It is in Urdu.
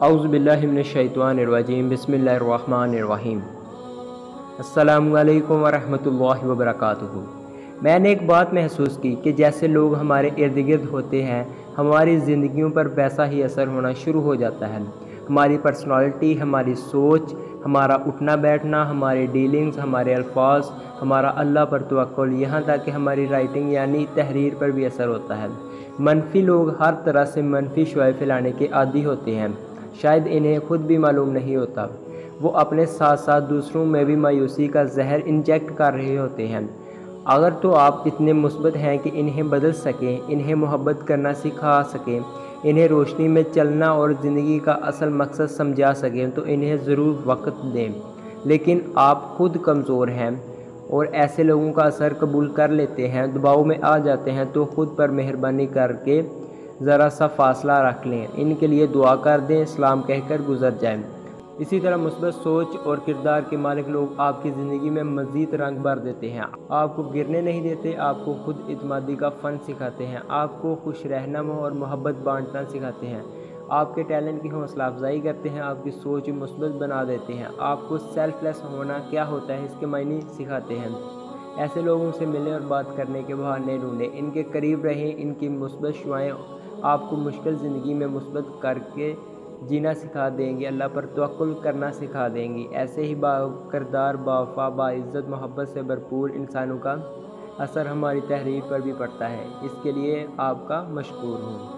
اعوذ باللہ من الشیطان الرجیم بسم اللہ الرحمن الرحیم۔ السلام علیکم ورحمۃ اللہ وبرکاتہ۔ میں نے ایک بات محسوس کی کہ جیسے لوگ ہمارے ارد گرد ہوتے ہیں ہماری زندگیوں پر ویسا ہی اثر ہونا شروع ہو جاتا ہے۔ ہماری پرسنالٹی، ہماری سوچ، ہمارا اٹھنا بیٹھنا، ہمارے ڈیلنگز، ہمارے الفاظ، ہمارا اللہ پر توکل، یہاں تک کہ ہماری رائٹنگ یعنی تحریر پر بھی اثر ہوتا ہے۔ منفی لوگ ہر طرح سے منفی شعاع پھیلانے کے عادی ہوتے ہیں، شاید انہیں خود بھی معلوم نہیں ہوتا۔ وہ اپنے ساتھ ساتھ دوسروں میں بھی مایوسی کا زہر انجیکٹ کر رہے ہوتے ہیں۔ اگر تو آپ اتنے مثبت ہیں کہ انہیں بدل سکیں، انہیں محبت کرنا سکھا سکیں، انہیں روشنی میں چلنا اور زندگی کا اصل مقصد سمجھا سکیں تو انہیں ضرور وقت دیں۔ لیکن آپ خود کمزور ہیں اور ایسے لوگوں کا اثر قبول کر لیتے ہیں، دباؤ میں آ جاتے ہیں، تو خود پر مہربانی کر کے ذرا سا فاصلہ رکھ لیں، ان کے لیے دعا کر دیں، سلام کہہ کر گزر جائیں۔ اسی طرح مثبت سوچ اور کردار کے مالک لوگ آپ کی زندگی میں مزید رنگ بھر دیتے ہیں، آپ کو گرنے نہیں دیتے، آپ کو خود اعتمادی کا فن سکھاتے ہیں، آپ کو خوش رہنا اور محبت بانٹنا سکھاتے ہیں، آپ کے ٹیلنٹ کی حوصلہ افزائی کرتے ہیں، آپ کی سوچ مثبت بنا دیتے ہیں، آپ کو سیلف لیس ہونا کیا ہوتا ہے اس کے معنی سکھاتے ہیں۔ ایسے لوگوں سے ملیں اور بات کرنے کے بہانے ڈھونڈیں، ان کے قریب رہیں، ان کی مثبت شعائیں آپ کو مشکل زندگی میں مثبت کر کے جینا سکھا دیں گی، اللہ پر توکل کرنا سکھا دیں گی۔ ایسے ہی با کردار، باوفا، باعزت، محبت سے بھرپور انسانوں کا اثر ہماری تحریر پر بھی پڑتا ہے، اس کے لیے آپ کا مشکور ہوں۔